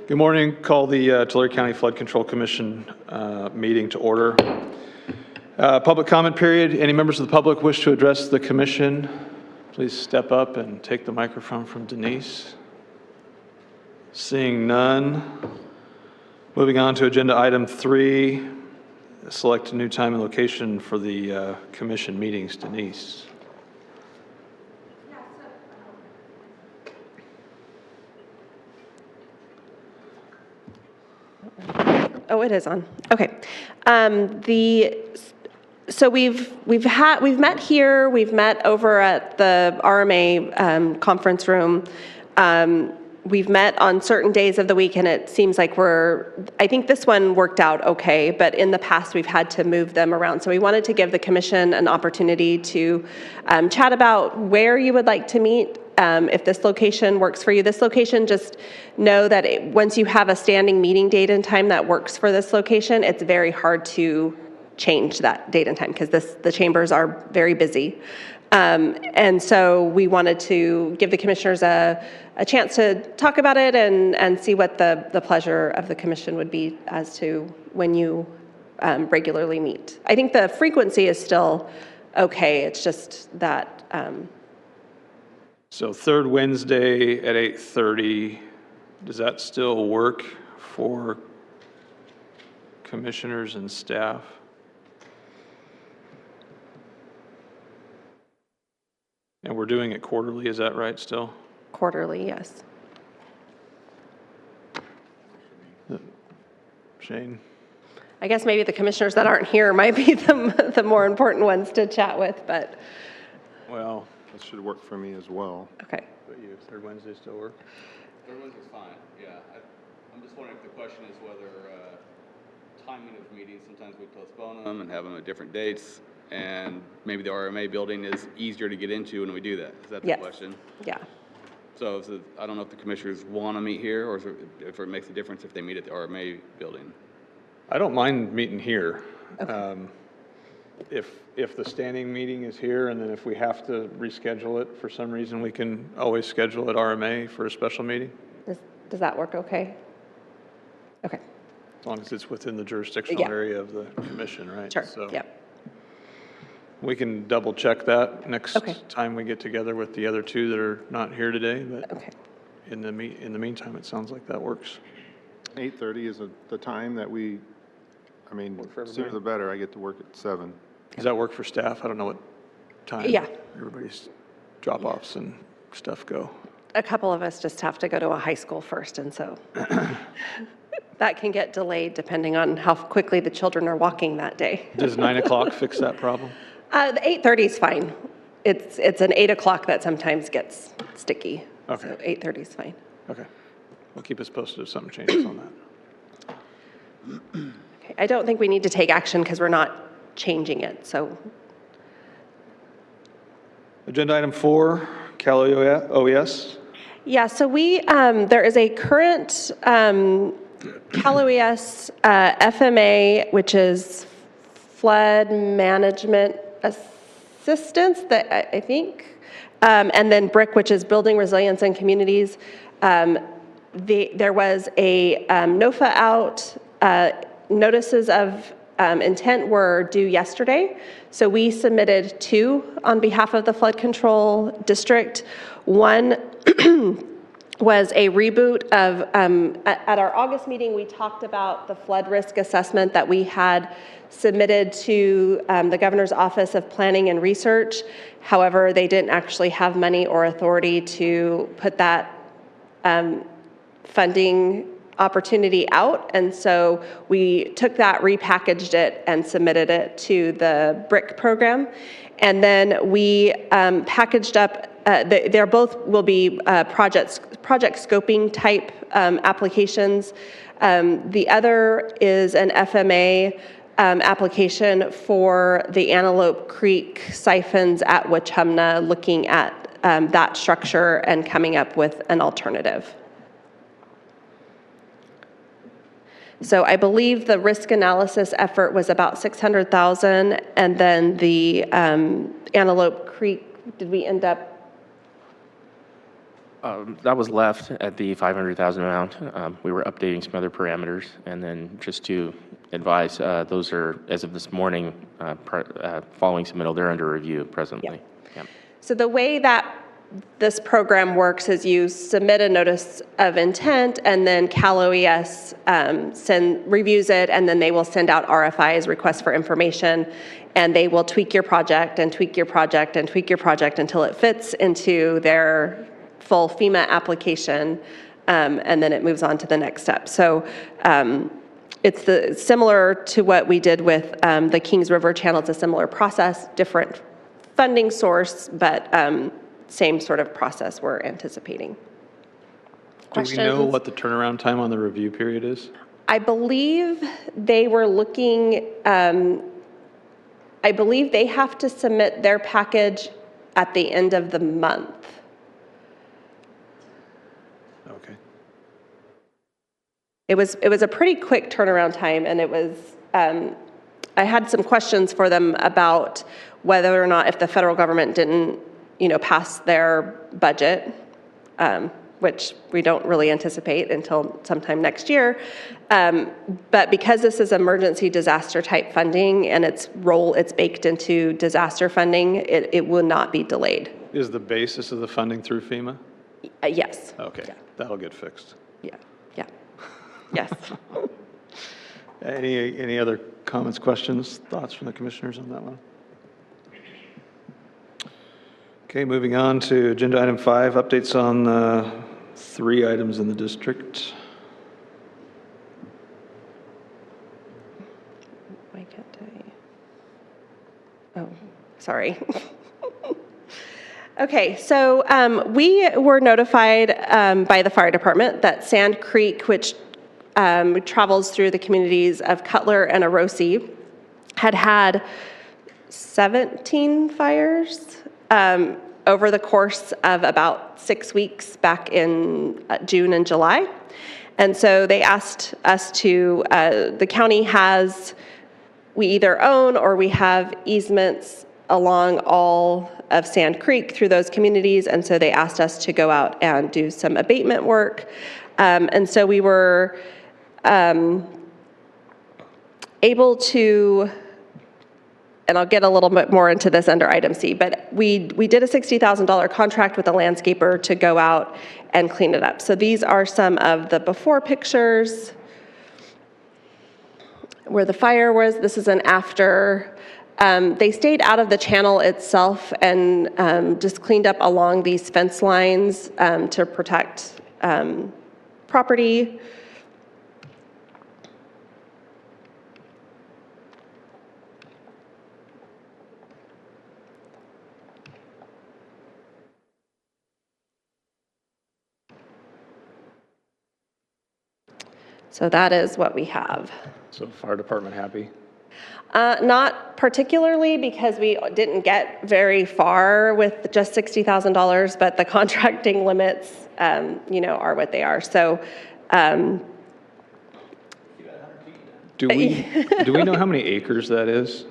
Good morning. Call the Tulare County Flood Control Commission meeting to order. Public comment period. Any members of the public wish to address the commission, please step up and take the microphone from Denise. Seeing none. Moving on to agenda item 3, select a new time and location for the commission meetings. Denise. Oh, it is on. Okay. So we've met here. We've met over at the RMA conference room. We've met on certain days of the week, and it seems like I think this one worked out okay, but in the past we've had to move them around. So we wanted to give the commission an opportunity to chat about where you would like to meet. If this location works for you. This location, just know that once you have a standing meeting date and time that works for this location, it's very hard to change that date and time because the chambers are very busy. And so we wanted to give the commissioners a chance to talk about it and see what the pleasure of the commission would be as to when you regularly meet. I think the frequency is still okay. It's just that So third Wednesday at 8:30, does that still work for commissioners and staff? And we're doing it quarterly, is that right still? quarterly, yes. Shane? I guess maybe the commissioners that aren't here might be the more important ones to chat with, but Well, That should work for me as well. okay. but you, third Wednesday still work? Third Wednesday's fine, yeah. I'm just wondering if the question is whether timing of meetings, sometimes we postpone them and have them at different dates, and maybe the RMA building is easier to get into when we do that. Is that the Yes. question? Yeah. So I don't know if the commissioners want to meet here, or if it makes a difference if they meet at the RMA building. I don't mind meeting here. Okay. If the standing meeting is here, and then if we have to reschedule it for some reason, we can always schedule at RMA for a special meeting, Does that work okay? Okay. as long as it's within the jurisdictional Yeah. area of the commission, right? Sure. So Yep. we can double check that next Okay. time we get together with the other two that are not here today, but Okay. in the meantime, it sounds like that works. 8:30 is the time that we, I mean, for sooner everybody? the better. I get to work at 7. Does that work for staff? I don't know what time Yeah. everybody's drop-offs and stuff go. A couple of us just have to go to a high school first, and so that can get delayed depending on how quickly the children are walking that day. Does 9 o'clock fix that problem? The 8:30 is fine. It's an 8 o'clock that sometimes gets sticky. Okay. So 8:30 is fine. Okay. Well, keep us posted if something changes on that. Okay. I don't think we need to take action because we're not changing it, so. Agenda item 4, Cal OES. Yeah, so there is a current Cal OES FMA, which is Flood Management Assistance, that I think, and then BRIC, which is Building Resilience in Communities. There was a NOFA out. Notices of intent were due yesterday, so we submitted 2 on behalf of the Flood Control District. One was a reboot of, at our August meeting, we talked about the flood risk assessment that we had submitted to the Governor's Office of Planning and Research. However, they didn't actually have money or authority to put that funding opportunity out, and so we took that, repackaged it, and submitted it to the BRIC program. And then we packaged up, they're both will be project scoping type applications. The other is an FMA application for the Antelope Creek siphons at Wachumna, looking at that structure and coming up with an alternative. So I believe the risk analysis effort was about $600,000, and then the Antelope Creek, did we end up That was left at the 500,000 amount. We were updating some other parameters, and then just to advise, those are, as of this morning, following submittal, they're under review presently. Yep. So the way that this program works is you submit a notice of intent, and then Cal OES reviews it, and then they will send out RFIs, requests for information, and they will tweak your project and tweak your project and tweak your project until it fits into their full FEMA application, and then it moves on to the next step. So it's similar to what we did with the Kings River Channel. It's a similar process, different funding source, but same sort of process we're anticipating. Do we know what the turnaround time on the review period is? I believe they were looking, I believe they have to submit their package at the end of the month. Okay. It was a pretty quick turnaround time, and it was, I had some questions for them about whether or not if the federal government didn't, pass their budget, which we don't really anticipate until sometime next year. But because this is emergency disaster type funding and it's baked into disaster funding, it will not be delayed. Is the basis of the funding through FEMA? Yes. Okay, Yeah. that'll get fixed. Yeah. Yes. Any other comments, questions, thoughts from the commissioners on that one? Okay, moving on to agenda item 5, updates on 3 items in the district. Why can't I? Oh, sorry. Okay, so we were notified by the fire department that Sand Creek, which travels through the communities of Cutler and Arosi, had 17 fires over the course of about 6 weeks back in June and July. And so they asked us to, the county we either own or we have easements along all of Sand Creek through those communities, and so they asked us to go out and do some abatement work. And so we were able to, and I'll get a little bit more into this under item C, but we did a $60,000 contract with a landscaper to go out and clean it up. So these are some of the before pictures where the fire was. This is an after. They stayed out of the channel itself and just cleaned up along these fence lines to protect property. So that is what we have. So fire department happy? Not particularly, because we didn't get very far with just $60,000, but the contracting limits, are what they are. So, do we know how many acres that is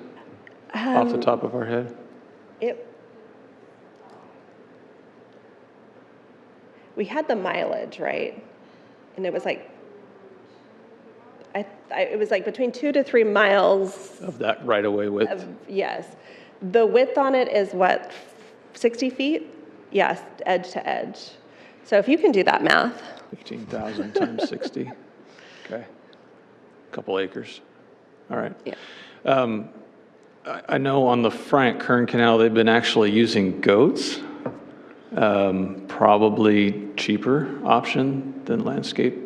off the top of our head? We had the mileage, right? And it was like, it was like between 2 to 3 miles. Of that right-of-way width? Yes. The width on it is what, 60 feet? Yes, edge to edge. So if you can do that math. 15,000 times 60. Okay. Couple acres. All right. Yeah. I know on the Frank Kern Canal, they've been actually using goats. Probably cheaper option than landscape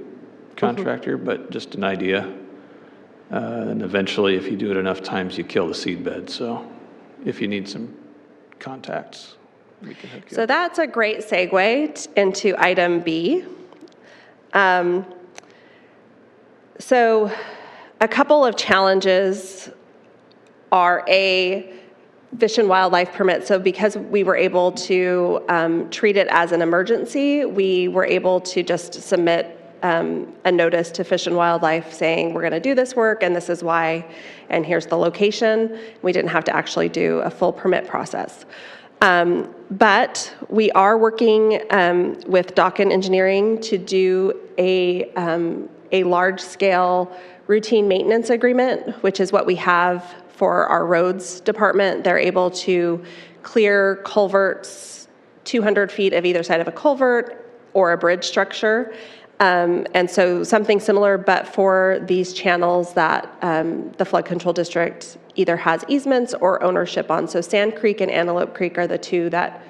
contractor, but just an idea. And eventually, if you do it enough times, you kill the seed bed. So if you need some contacts, we can hook you So up. that's a great segue into item B. So a couple of challenges are Fish and Wildlife permit. So because we were able to treat it as an emergency, we were able to just submit a notice to Fish and Wildlife saying, we're going to do this work and this is why, and here's the location. We didn't have to actually do a full permit process. But we are working with Dokken Engineering to do a large-scale routine maintenance agreement, which is what we have for our roads department. They're able to clear culverts 200 feet of either side of a culvert or a bridge structure. And so something similar, but for these channels that the flood control district either has easements or ownership on. So Sand Creek and Antelope Creek are the two that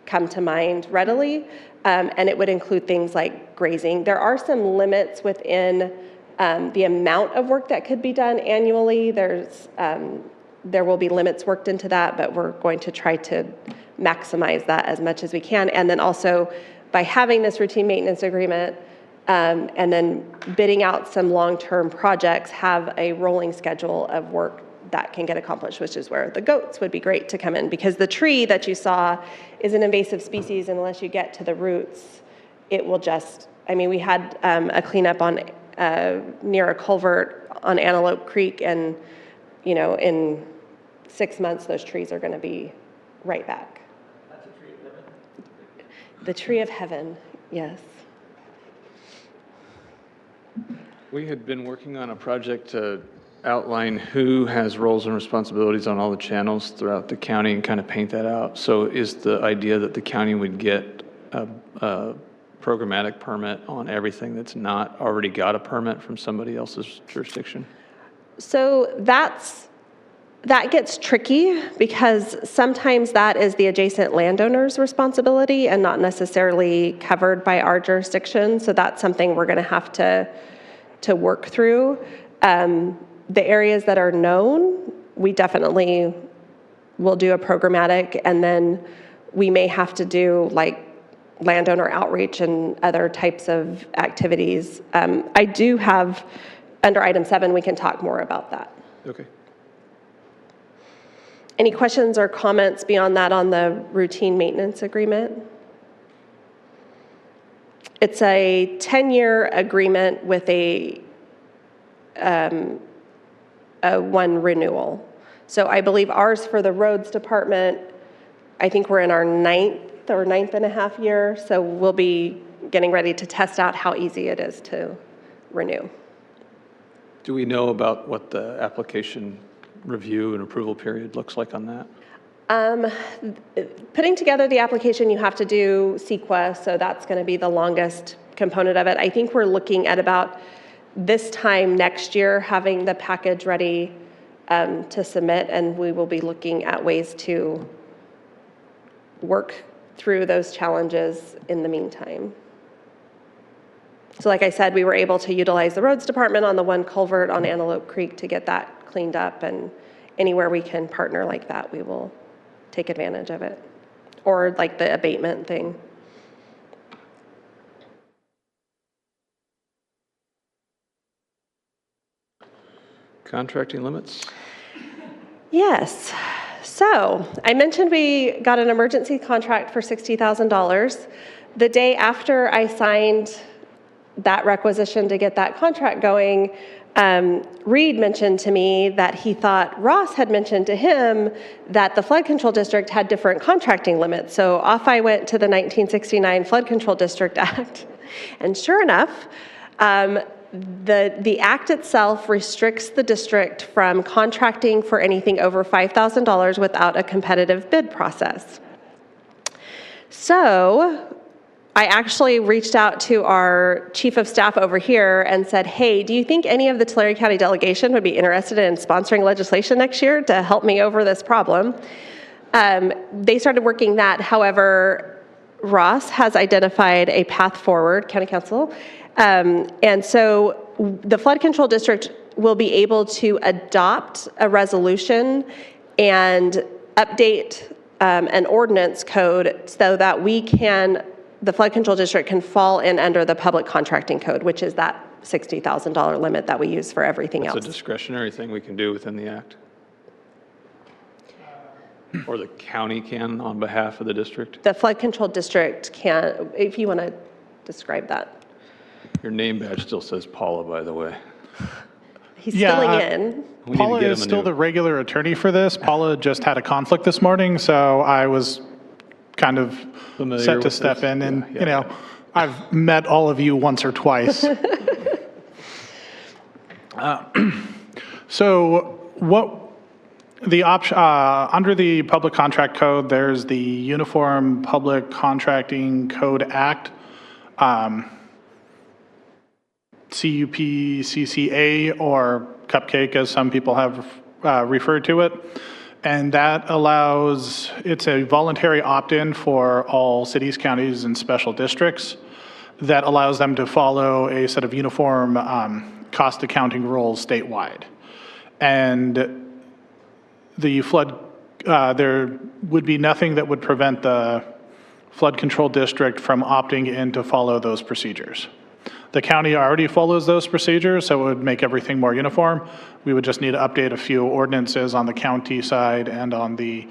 come to mind readily. And it would include things like grazing. There are some limits within the amount of work that could be done annually. There will be limits worked into that, but we're going to try to maximize that as much as we can. And then also by having this routine maintenance agreement, and then bidding out some long-term projects, have a rolling schedule of work that can get accomplished, which is where the goats would be great to come in, because the tree that you saw is an invasive species, and unless you get to the roots, it will just, I mean, we had a cleanup on near a culvert on Antelope Creek, and you know, in 6 months, those trees are going to be right back. That's a tree of heaven. The tree of heaven, yes. We had been working on a project to outline who has roles and responsibilities on all the channels throughout the county and kind of paint that out. So is the idea that the county would get a programmatic permit on everything that's not already got a permit from somebody else's jurisdiction? So that gets tricky, because sometimes that is the adjacent landowner's responsibility and not necessarily covered by our jurisdiction. So that's something we're going to have to work through. The areas that are known, we definitely will do a programmatic, and then we may have to do like landowner outreach and other types of activities. I do have, under item 7, we can talk more about that. Okay. Any questions or comments beyond that on the routine maintenance agreement? It's a 10-year agreement with a one renewal. So I believe ours for the roads department, I think we're in our 9th and a half year. So we'll be getting ready to test out how easy it is to renew. Do we know about what the application review and approval period looks like on that? Putting together the application, you have to do CEQA, so that's going to be the longest component of it. I think we're looking at about this time next year having the package ready to submit, and we will be looking at ways to work through those challenges in the meantime. So like I said, we were able to utilize the roads department on the one culvert on Antelope Creek to get that cleaned up, and anywhere we can partner like that, we will take advantage of it. Or like the abatement thing. Contracting limits? Yes. So I mentioned we got an emergency contract for $60,000. The day after I signed that requisition to get that contract going, Reed mentioned to me that he thought Ross had mentioned to him that the flood control district had different contracting limits. So off I went to the 1969 Flood Control District Act. And sure enough, the act itself restricts the district from contracting for anything over $5,000 without a competitive bid process. So I actually reached out to our chief of staff over here and said, hey, do you think any of the Tulare County delegation would be interested in sponsoring legislation next year to help me over this problem? They started working that. However, Ross has identified a path forward, County Council, and so the Flood Control District will be able to adopt a resolution and update an ordinance code so that the Flood Control District can fall in under the Public Contracting Code, which is that $60,000 limit that we use for everything else. It's a discretionary thing we can do within the act? Or the county can on behalf of the district? The Flood Control District can, if you want to describe that. Your name badge still says Paula, by the way. He's filling in. We need to Paula get is him a still new- the regular attorney for this. Paula just had a conflict this morning, so I was kind of Familiar set to with step this? in. And, Yeah, you know, I've met all of you once or twice. So what the option, under the Public Contract Code, there's the Uniform Public Contracting Code Act, CUPCCA, or Cupcake, as some people have referred to it. And that allows, it's a voluntary opt-in for all cities, counties, and special districts that allows them to follow a set of uniform cost accounting rules statewide. And the flood, there would be nothing that would prevent the flood control district from opting in to follow those procedures. The county already follows those procedures, so it would make everything more uniform. We would just need to update a few ordinances on the county side and on the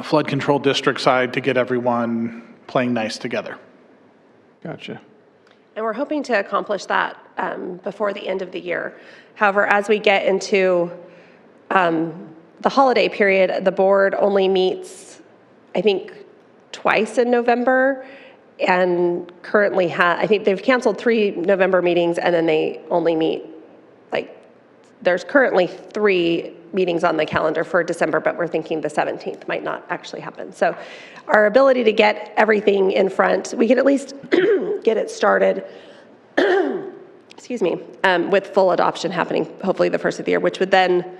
flood control district side to get everyone playing nice together. Gotcha. And we're hoping to accomplish that before the end of the year. However, as we get into the holiday period, the board only meets, I think, twice in November, and currently I think they've canceled 3 November meetings, and then they only meet, like, there's currently 3 meetings on the calendar for December, but we're thinking the 17th might not actually happen. So our ability to get everything in front, we can at least get it started, excuse me, with full adoption happening hopefully the first of the year, which would then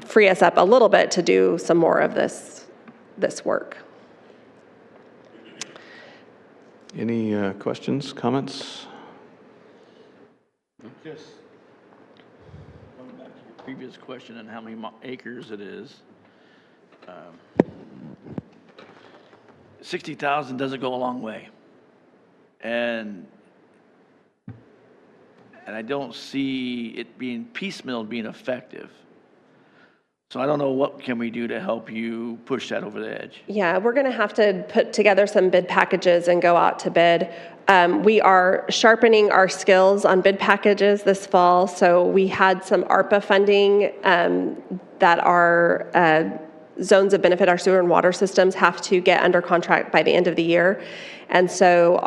free us up a little bit to do some more of this work. Any questions, comments? Just going back to your previous question and how many acres it is. 60,000 doesn't go a long way. And I don't see it being piecemeal being effective. So I don't know what can we do to help you push that over the edge. Yeah, we're going to have to put together some bid packages and go out to bid. We are sharpening our skills on bid packages this fall. So we had some ARPA funding that our zones of benefit, our sewer and water systems, have to get under contract by the end of the year. And so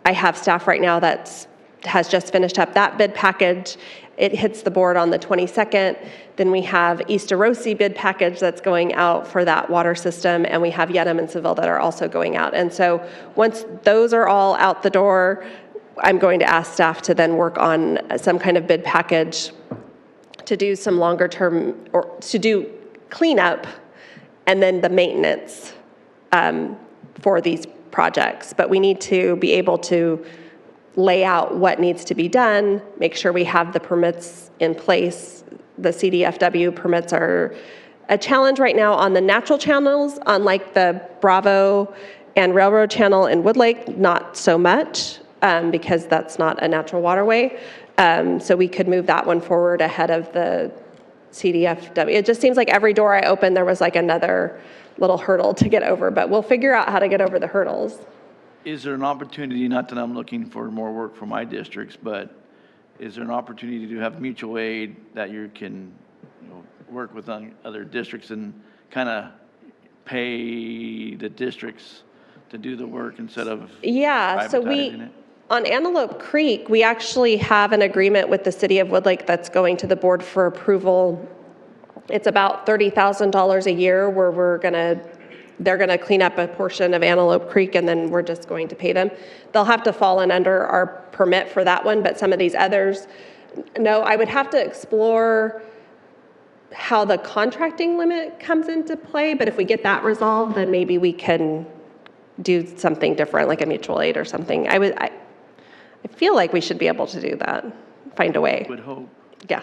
I have staff right now that has just finished up that bid package. It hits the board on the 22nd. Then we have East Arosi bid package that's going out for that water system, and we have Yedem and Seville that are also going out. And so once those are all out the door, I'm going to ask staff to then work on some kind of bid package to do some longer term, or to do cleanup and then the maintenance for these projects. But we need to be able to lay out what needs to be done, make sure we have the permits in place. The CDFW permits are a challenge right now on the natural channels, unlike the Bravo and Railroad Channel in Woodlake, not so much, because that's not a natural waterway. So we could move that one forward ahead of the CDFW. It just seems like every door I open, there was like another little hurdle to get over, but we'll figure out how to get over the hurdles. Is there an opportunity, not that I'm looking for more work for my districts, but is there an opportunity to have mutual aid that you can, work with other districts and kind of pay the districts to do the work instead of Yeah, so privatizing it? on Antelope Creek, we actually have an agreement with the city of Woodlake that's going to the board for approval. It's about $30,000 a year where they're gonna clean up a portion of Antelope Creek, and then we're just going to pay them. They'll have to fall in under our permit for that one, but some of these others, no, I would have to explore how the contracting limit comes into play, but if we get that resolved, then maybe we can do something different, like a mutual aid or something. I feel like we should be able to do that, find a way. Would hope. Yeah.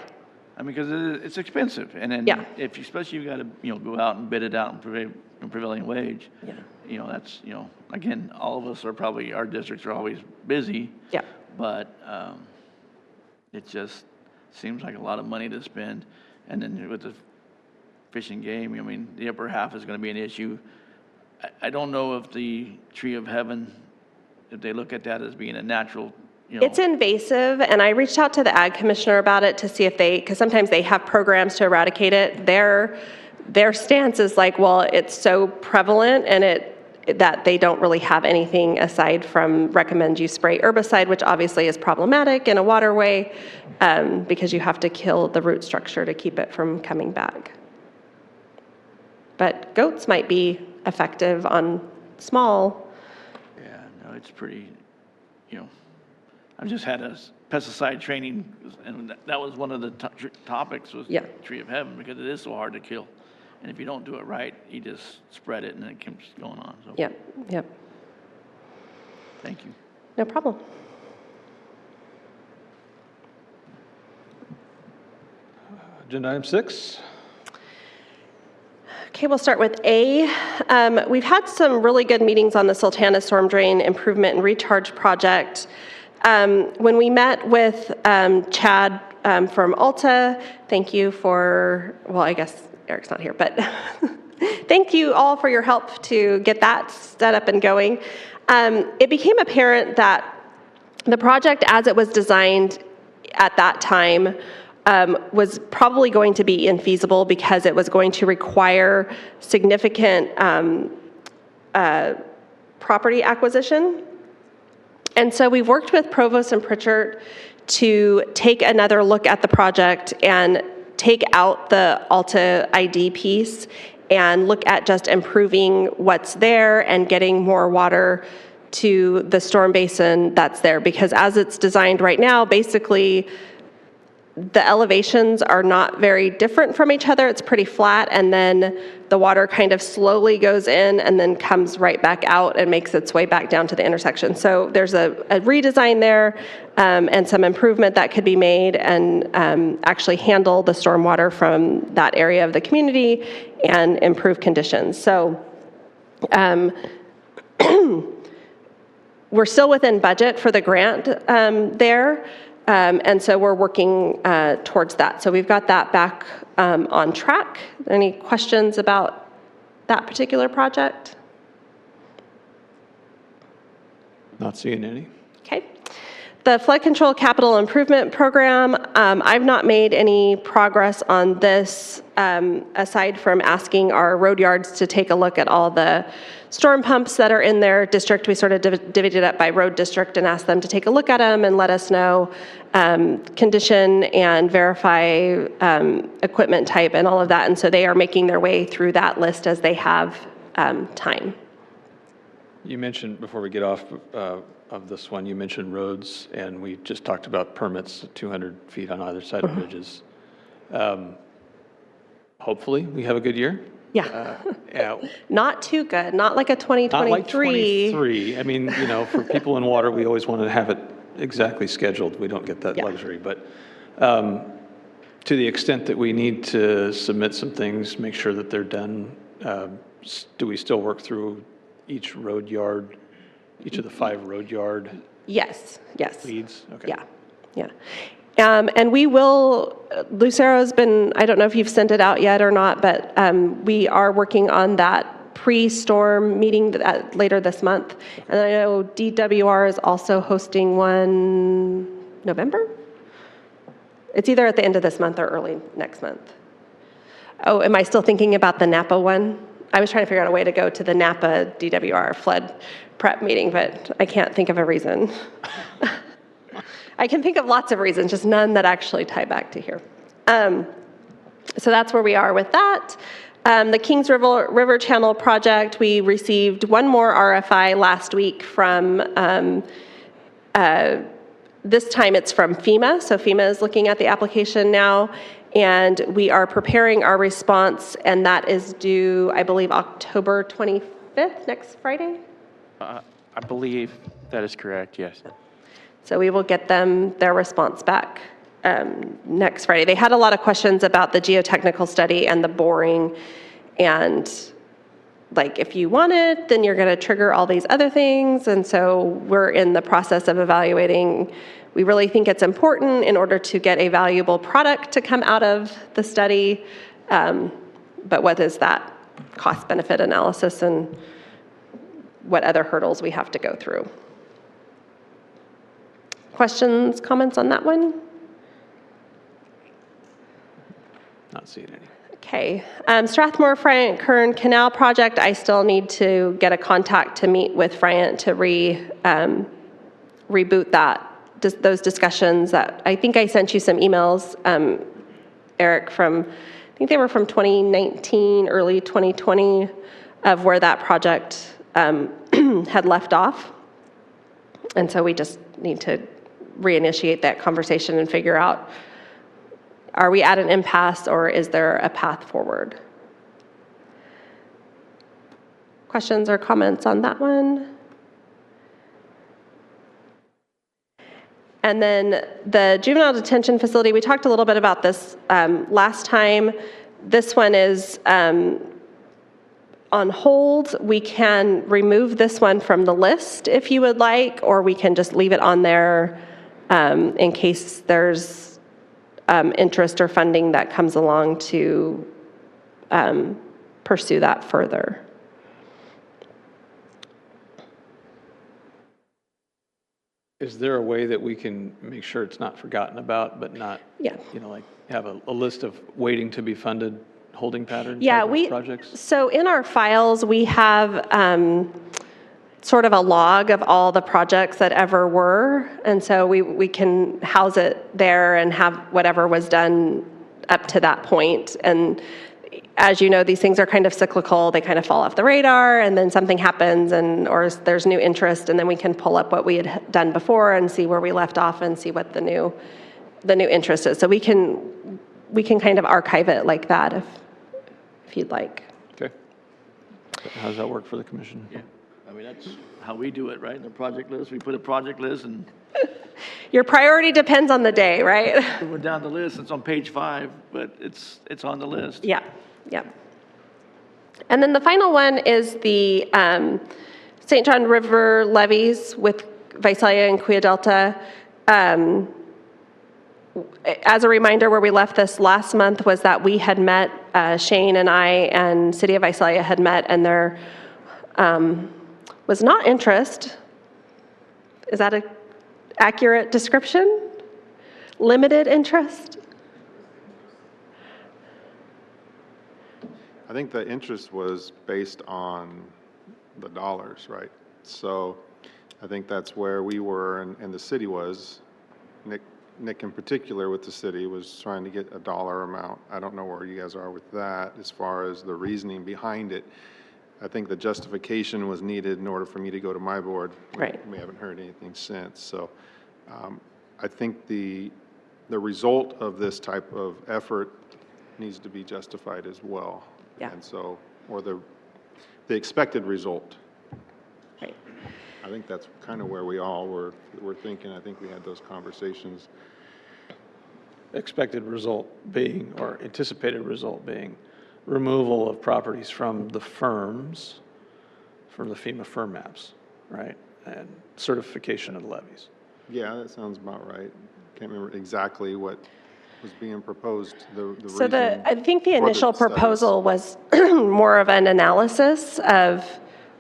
I mean, because it's expensive, and then Yeah. if especially you got to go out and bid it out in prevailing wage. Yeah. That's again, all of us are probably, our districts are always busy. Yeah. But it just seems like a lot of money to spend, and then with the fishing game, I mean, the upper half is going to be an issue. I don't know if the Tree of Heaven, if they look at that as being a natural. It's invasive, and I reached out to the ag commissioner about it to see if because sometimes they have programs to eradicate it. their stance is like, well, it's so prevalent and that they don't really have anything aside from recommend you spray herbicide, which obviously is problematic in a waterway because you have to kill the root structure to keep it from coming back. But goats might be effective on small. Yeah, no, it's pretty, I've just had a pesticide training, and that was one of the topics was Yeah. tree of heaven, because it is so hard to kill. And if you don't do it right, you just spread it and it keeps going on. So, Yep. thank you. No problem. Agenda item 6. Okay, we'll start with A. We've had some really good meetings on the Sultana Storm Drain Improvement and Recharge Project. When we met with Chad from Alta, thank you for, well, I guess Eric's not here, but thank you all for your help to get that set up and going. It became apparent that the project as it was designed at that time was probably going to be infeasible because it was going to require significant property acquisition. And so we've worked with Provost and Pritchard to take another look at the project and take out the Alta ID piece and look at just improving what's there and getting more water to the storm basin that's there. Because as it's designed right now, basically, the elevations are not very different from each other. It's pretty flat, and then the water kind of slowly goes in and then comes right back out and makes its way back down to the intersection. So there's a redesign there and some improvement that could be made and actually handle the stormwater from that area of the community and improve conditions. So we're still within budget for the grant there. And so we're working towards that. So we've got that back on track. Any questions about that particular project? Not seeing any. Okay. The Flood Control Capital Improvement Program, I've not made any progress on this aside from asking our road yards to take a look at all the storm pumps that are in their district. We sort of divvied it up by road district and asked them to take a look at them and let us know condition and verify equipment type and all of that. And so they are making their way through that list as they have time. You mentioned, before we get off of this one, you mentioned roads, and we just talked about permits, 200 feet on either side of bridges. Hopefully, we have a good year. Yeah. Yeah. Not too good, not like a 2023. Not like 23. I mean, for people in water, we always want to have it exactly scheduled. We don't get that luxury. But to the extent that we need to submit some things, make sure that they're done, do we still work through each road yard, each of the 5 road yard Yes. leads? Okay. Yeah. And we will, Lucero's been, I don't know if you've sent it out yet or not, but we are working on that pre-storm meeting later this month. And I know DWR is also hosting one November? It's either at the end of this month or early next month. Oh, am I still thinking about the Napa one? I was trying to figure out a way to go to the Napa DWR flood prep meeting, but I can't think of a reason. I can think of lots of reasons, just none that actually tie back to here. So that's where we are with that. The Kings River Channel project, we received one more RFI last week from, this time it's from FEMA. So FEMA is looking at the application now, and we are preparing our response, and that is due, I believe, October 25th, next Friday? I believe that is correct, yes. So we will get them their response back next Friday. They had a lot of questions about the geotechnical study and the boring, and like if you want it, then you're going to trigger all these other things. And so we're in the process of evaluating. We really think it's important in order to get a valuable product to come out of the study. But what is that cost-benefit analysis and what other hurdles we have to go through? Questions, comments on that one? Not seeing any. Okay, Strathmore Friant Kern Canal Project, I still need to get a contact to meet with Friant to reboot those discussions that, I think I sent you some emails, Eric, I think they were from 2019, early 2020, of where that project had left off. And so we just need to reinitiate that conversation and figure out, are we at an impasse or is there a path forward? Questions or comments on that one? And then the juvenile detention facility, we talked a little bit about this last time. This one is on hold. We can remove this one from the list if you would like, or we can just leave it on there in case there's interest or funding that comes along to pursue that further. Is there a way that we can make sure it's not forgotten about, but not, Yeah. like have a list of waiting to be funded holding pattern Yeah, type of projects? so in our files, we have sort of a log of all the projects that ever were. And so we can house it there and have whatever was done up to that point. And as you know, these things are kind of cyclical. They kind of fall off the radar, and then something happens, or there's new interest, and then we can pull up what we had done before and see where we left off and see what the new interest is. So we can kind of archive it like that if you'd like. Okay. How does that work for the commission? Yeah, I mean, that's how we do it, right? The project list, we put a project list and Your priority depends on the day, right? we went down the list. It's on page 5, but it's on the list. Yeah, yeah. And then the final one is the St. John River levees with Visalia and Cuya Delta. As a reminder, where we left this last month was that we had met, Shane and I and City of Visalia had met, and there was not interest. Is that an accurate description? Limited interest? I think the interest was based on the dollars, right? So I think that's where we were and the city was. Nick in particular with the city was trying to get a dollar amount. I don't know where you guys are with that as far as the reasoning behind it. I think the justification was needed in order for me to go to my board. Right. We haven't heard anything since. So I think the result of this type of effort needs to be justified as well. Yeah. And so, or the expected result. Right. I think that's kind of where we all were thinking. I think we had those conversations. Expected result being, or anticipated result being, removal of properties from the firms, from the FEMA firm maps, right? And certification of the levies. Yeah, that sounds about right. Can't remember exactly what was being proposed, the So reasoning I think the for initial studies. proposal was more of an analysis of,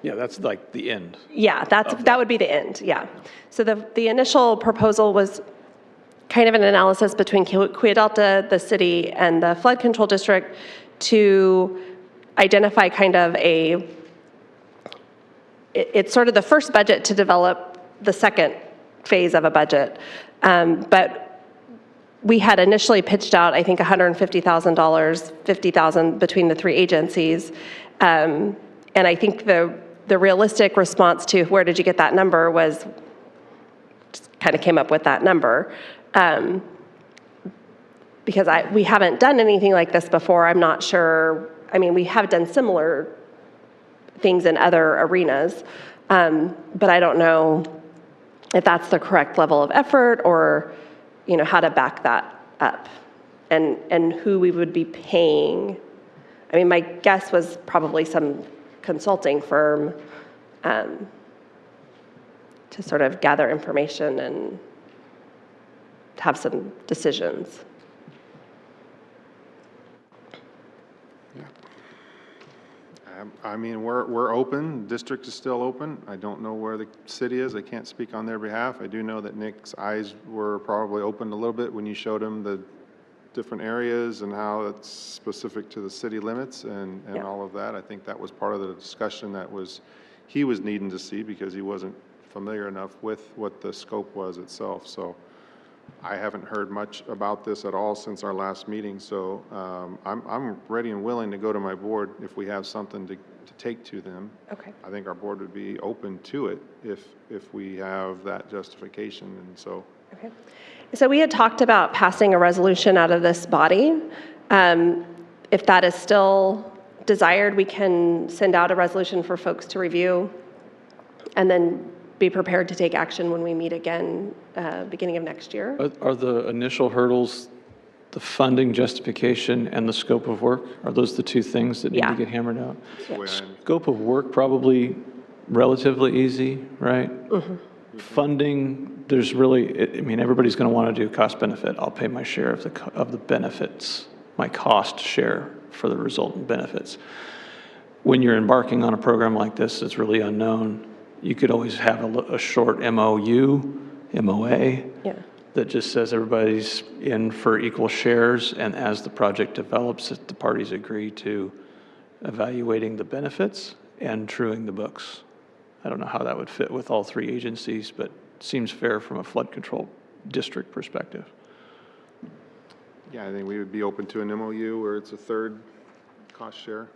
Yeah, that's like the end. yeah, that would be the end, yeah. So the initial proposal was kind of an analysis between Cuya Delta, the city, and the flood control district to identify kind of it's sort of the first budget to develop the second phase of a budget. But we had initially pitched out, I think, $150,000, $50,000 between the 3 agencies. And I think the realistic response to where did you get that number was just kind of came up with that number. Because we haven't done anything like this before. I'm not sure. I mean, we have done similar things in other arenas, but I don't know if that's the correct level of effort or, how to back that up and who we would be paying. I mean, my guess was probably some consulting firm to sort of gather information and have some decisions. I mean, we're open. District is still open. I don't know where the city is. I can't speak on their behalf. I do know that Nick's eyes were probably opened a little bit when you showed him the different areas and how it's specific to the city limits and Yeah. all of that. I think that was part of the discussion that he was needing to see because he wasn't familiar enough with what the scope was itself. So I haven't heard much about this at all since our last meeting, so I'm ready and willing to go to my board if we have something to take to them. Okay. I think our board would be open to it if we have that justification, and so. Okay. So we had talked about passing a resolution out of this body. If that is still desired, we can send out a resolution for folks to review and then be prepared to take action when we meet again, beginning of next year. Are the initial hurdles the funding justification and the scope of work? Are those the two things that need to Yeah. get hammered out? the way I Scope of work probably relatively easy, right? Funding, there's really, I mean, everybody's going to want to do cost benefit. I'll pay my share of the benefits, my cost share for the resultant benefits. When you're embarking on a program like this, it's really unknown. You could always have a short MOU, MOA, Yeah. that just says everybody's in for equal shares, and as the project develops, the parties agree to evaluating the benefits and truing the books. I don't know how that would fit with all three agencies, but seems fair from a flood control district perspective. Yeah, I think we would be open to an MOU where it's a third cost share.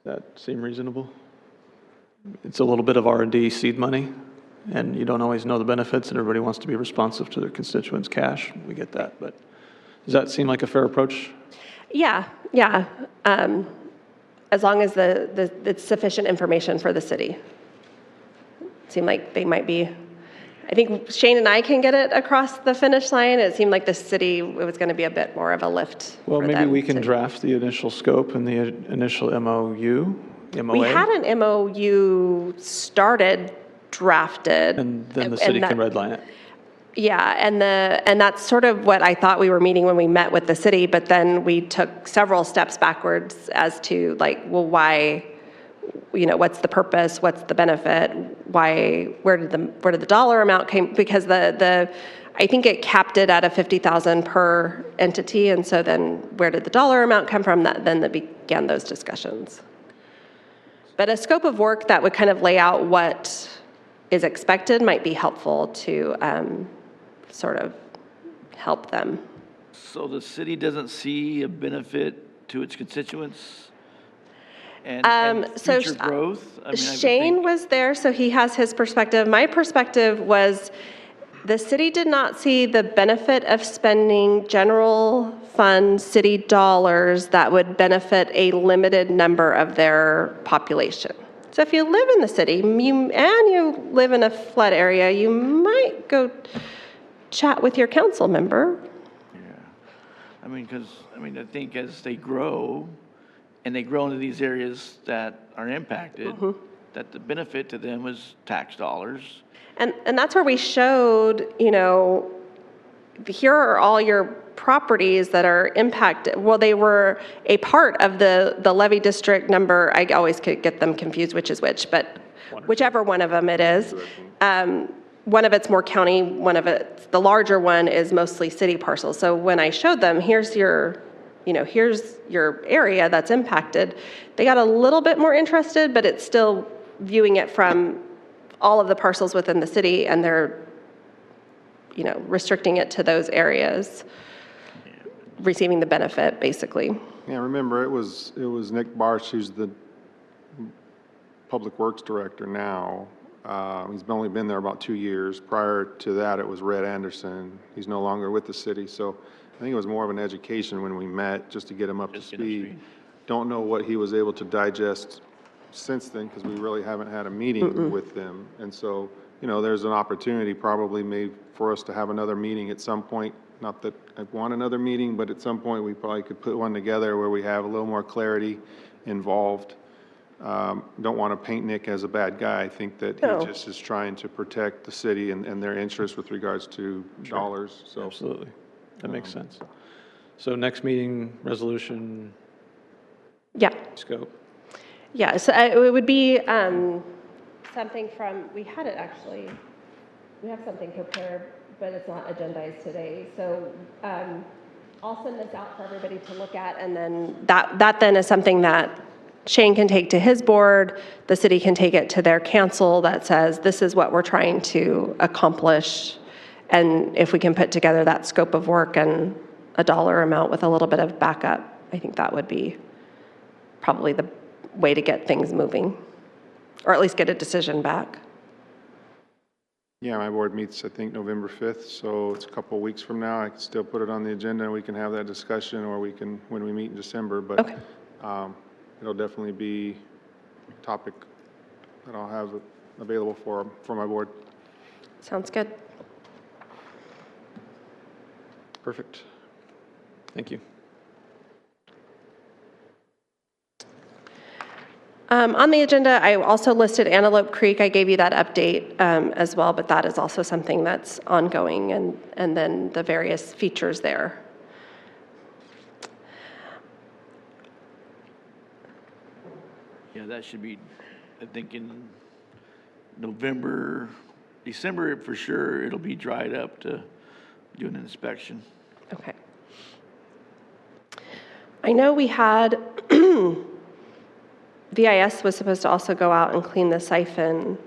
That seem reasonable? It's a little bit of R&D seed money, and you don't always know the benefits, and everybody wants to be responsive to their constituents' cash. We get that, but does that seem like a fair approach? Yeah. As long as it's sufficient information for the city. Seemed like they might be, I think Shane and I can get it across the finish line. It seemed like the city, it was going to be a bit more of a lift Well, for maybe them we can to- draft the initial scope and the initial MOA. We had an MOU started, drafted. And then the city that- can redline it. Yeah, and that's sort of what I thought we were meening when we met with the city, but then we took several steps backwards as to like, well, why, what's the purpose, what's the benefit, where did the dollar amount came, because I think it capped it at a 50,000 per entity, and so then where did the dollar amount come from? Then began those discussions. But a scope of work that would kind of lay out what is expected might be helpful to sort of help them. So the city doesn't see a benefit to its constituents and So future growth? I mean, I would Shane think- was there, so he has his perspective. My perspective was the city did not see the benefit of spending general fund city dollars that would benefit a limited number of their population. So if you live in the city and you live in a flood area, you might go chat with your council member. I mean, because, I think as they grow, and they grow into these areas that are impacted, that the benefit to them was tax dollars. And that's where we showed, here are all your properties that are impacted. Well, they were a part of the levy district number. I always could get them confused which is which, but whichever one of them it is. One of it's more county, one of it's, the larger one is mostly city parcels. So when I showed them, here's your area that's impacted, they got a little bit more interested, but it's still viewing it from all of the parcels within the city, and they're, restricting it to those areas, receiving the benefit, basically. Yeah, remember, it was Nick Barsh, who's the Public Works Director now. He's only been there about 2 years. Prior to that, it was Red Anderson. He's no longer with the city, so I think it was more of an education when we met, just to get him up to Just get up to speed. speed. Don't know what he was able to digest since then, because we really haven't had a meeting with them. And so, there's an opportunity probably maybe for us to have another meeting at some point. Not that I want another meeting, but at some point, we probably could put one together where we have a little more clarity involved. Don't want to paint Nick as a bad guy. I think that No. he just is trying to protect the city and their interests with regards to dollars, so. Absolutely. That makes sense. So next meeting, resolution, Yeah. scope. Yeah, so it would be something from, we had it actually, we have something prepared, but it's not agendized today. So I'll send this out for everybody to look at, and then that then is something that Shane can take to his board, the city can take it to their council that says, this is what we're trying to accomplish. And if we can put together that scope of work and a dollar amount with a little bit of backup, I think that would be probably the way to get things moving, or at least get a decision back. Yeah, my board meets, I think, November 5th, so it's a couple of weeks from now. I can still put it on the agenda and we can have that discussion, or we can, when we meet in December. But Okay. It'll definitely be a topic that I'll have available for my board. Sounds good. Perfect. Thank you. On the agenda, I also listed Antelope Creek. I gave you that update as well, but that is also something that's ongoing, and then the various features there. Yeah, that should be, I think in November, December for sure, it'll be dried up to do an inspection. Okay. I know we had, VIS was supposed to also go out and clean the siphon.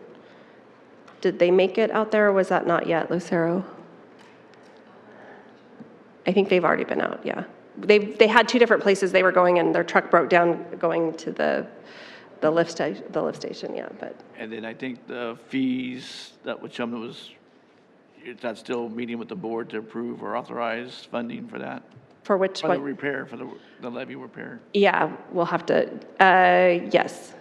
Did they make it out there, or was that not yet, Lucero? I think they've already been out, yeah. They had two different places they were going, and their truck broke down going to the lift station, yeah, but. And then I think the fees, that which was, that's still meeting with the board to approve or authorize funding for that? For which For the one? repair, for the levee repair. Yeah, we'll have to, yes.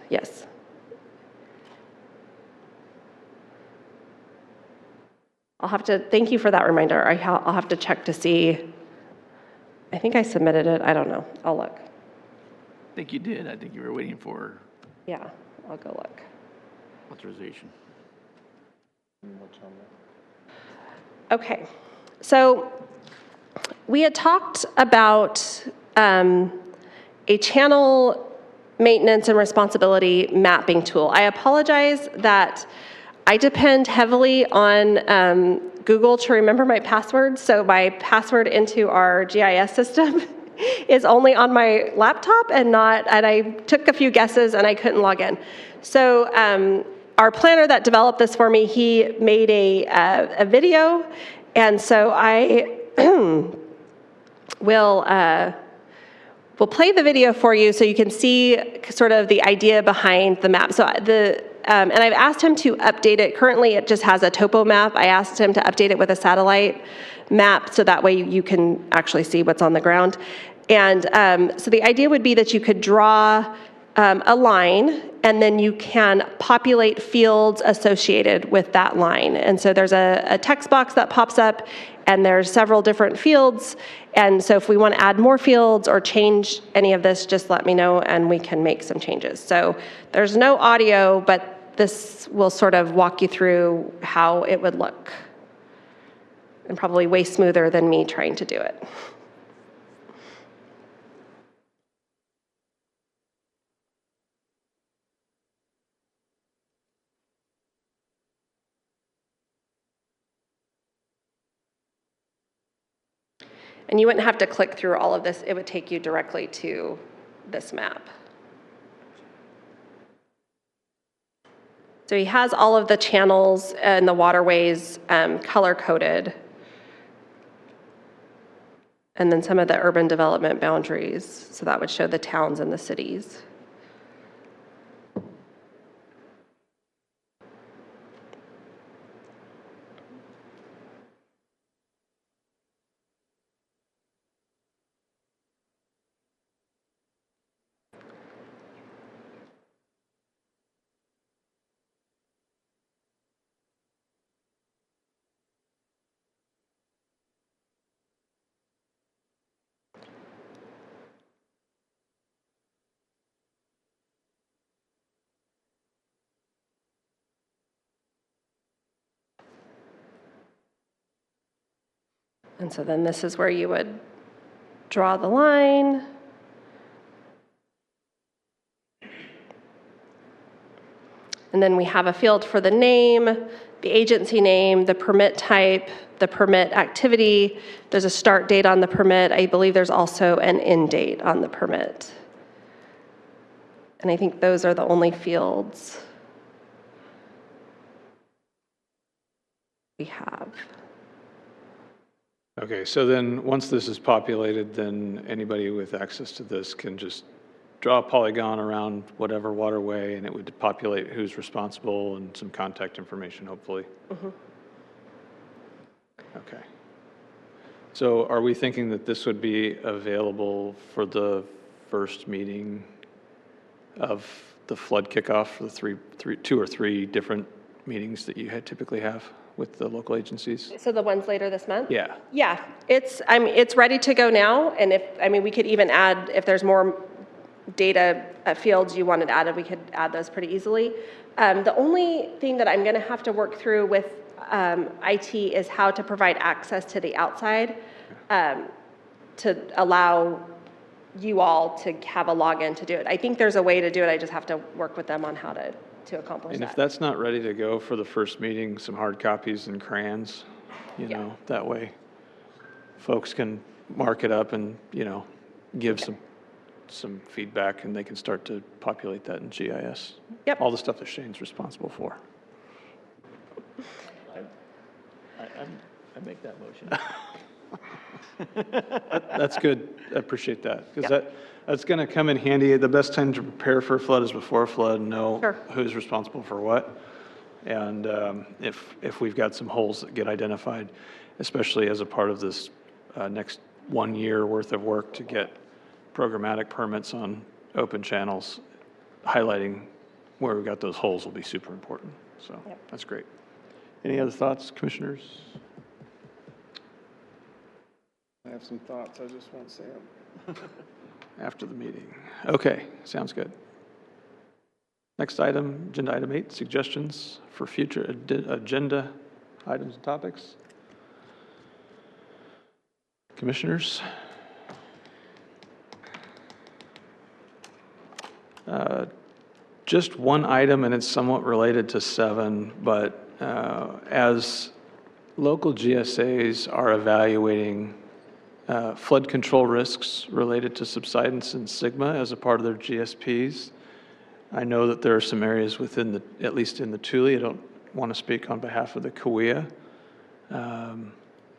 I'll have to, thank you for that reminder. I'll have to check to see. I think I submitted it. I don't know. I'll look. I think you did. I think you were waiting for Yeah, I'll go look. authorization. Okay, so we had talked about a channel maintenance and responsibility mapping tool. I apologize that I depend heavily on Google to remember my password, so my password into our GIS system is only on my laptop and I took a few guesses and I couldn't log in. So our planner that developed this for me, he made a video, and so I we'll play the video for you so you can see sort of the idea behind the map. So and I've asked him to update it. Currently, it just has a topo map. I asked him to update it with a satellite map so that way you can actually see what's on the ground. And so the idea would be that you could draw a line, and then you can populate fields associated with that line. And so there's a text box that pops up, and there's several different fields. And so if we want to add more fields or change any of this, just let me know and we can make some changes. So there's no audio, but this will sort of walk you through how it would look. And probably way smoother than me trying to do it. And you wouldn't have to click through all of this. It would take you directly to this map. So he has all of the channels and the waterways color-coded. And then some of the urban development boundaries. So that would show the towns and the cities. And so then this is where you would draw the line. And then we have a field for the name, the agency name, the permit type, the permit activity. There's a start date on the permit. I believe there's also an end date on the permit. And I think those are the only fields we have. Okay, so then, once this is populated, then anybody with access to this can just draw a polygon around whatever waterway, and it would populate who's responsible and some contact information, hopefully. Okay. So are we thinking that this would be available for the first meeting of the flood kickoff for the two or three different meetings that you typically have with the local agencies? So the ones later this month? Yeah. Yeah, it's ready to go now, and we could even add, if there's more data fields you wanted added, we could add those pretty easily. The only thing that I'm gonna have to work through with IT is how to provide access to the outside, to allow you all to have a login to do it. I think there's a way to do it, I just have to work with them on how to accomplish And if that. that's not ready to go for the first meeting, some hard copies and crayons, Yeah. that way folks can mark it up and, give some feedback, and they can start to populate that in GIS. Yep. All the stuff that Shane's responsible for. I make that motion. That's good. I appreciate that. Because that's going to come in handy. The best time to prepare for a flood is before a flood and know Sure. who's responsible for what. And if we've got some holes that get identified, especially as a part of this next 1 year worth of work to get programmatic permits on open channels, highlighting where we've got those holes will be super important. So that's great. Any other thoughts, commissioners? I have some thoughts, I just won't say them. After the meeting. Okay, sounds good. Next item, agenda item 8, suggestions for future agenda items and topics. Commissioners? Just one item, and it's somewhat related to 7, but as local GSAs are evaluating flood control risks related to subsidence and Sigma as a part of their GSPs, I know that there are some areas within at least in the Tule, I don't want to speak on behalf of the Cahuilla,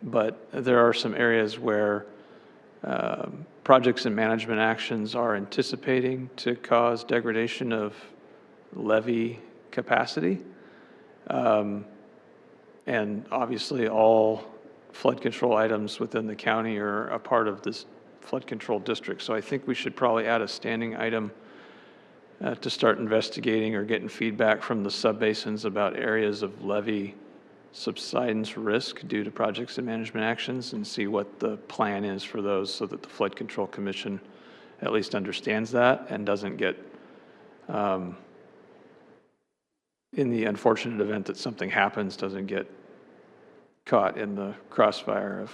but there are some areas where projects and management actions are anticipating to cause degradation of levee capacity. And obviously all flood control items within the county are a part of this flood control district. So I think we should probably add a standing item to start investigating or getting feedback from the subbasins about areas of levee subsidence risk due to projects and management actions, and see what the plan is for those so that the Flood Control Commission at least understands that and doesn't get, in the unfortunate event that something happens, doesn't get caught in the crossfire of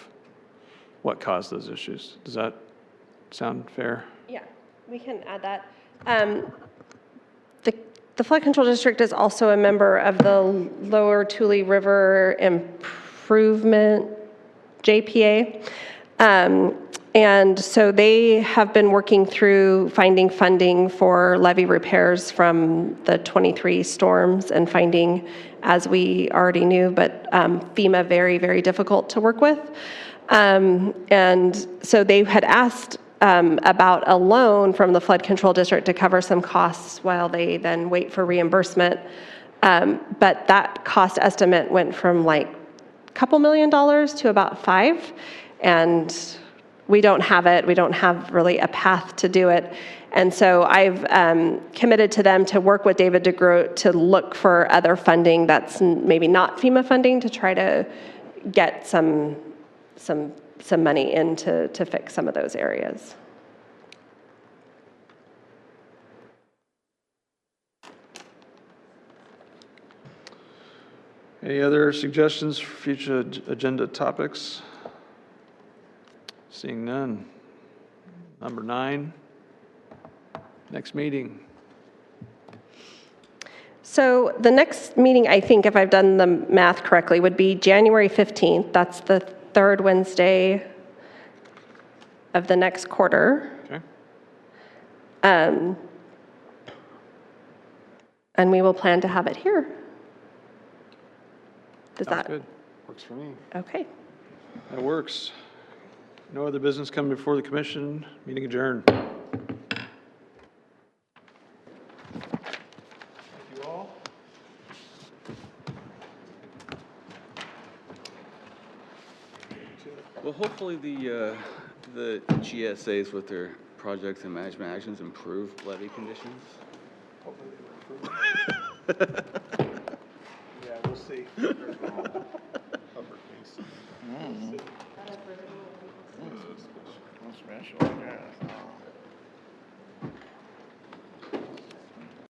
what caused those issues. Does that sound fair? Yeah, we can add that. The Flood Control District is also a member of the Lower Tule River Improvement, JPA. And so they have been working through finding funding for levee repairs from the 23 storms and finding, as we already knew, but FEMA very, very difficult to work with. And so they had asked about a loan from the Flood Control District to cover some costs while they then wait for reimbursement. But that cost estimate went from like a couple $1 million to about $5 million. And we don't have it. We don't have really a path to do it. And so I've committed to them to work with David DeGroot to look for other funding that's maybe not FEMA funding to try to get some money in to fix some of those areas. Any other suggestions for future agenda topics? Seeing none. Number 9, next meeting. So the next meeting, I think, if I've done the math correctly, would be January 15th. That's the third Wednesday of the next quarter. Okay. And we will plan to have it here. Does Sounds that? good. Works for me. Okay. That works. No other business coming before the commission. Meeting adjourned. Thank you all. Well, hopefully the GSAs with their projects and management actions improve levee conditions. Yeah, we'll see. Special, yeah.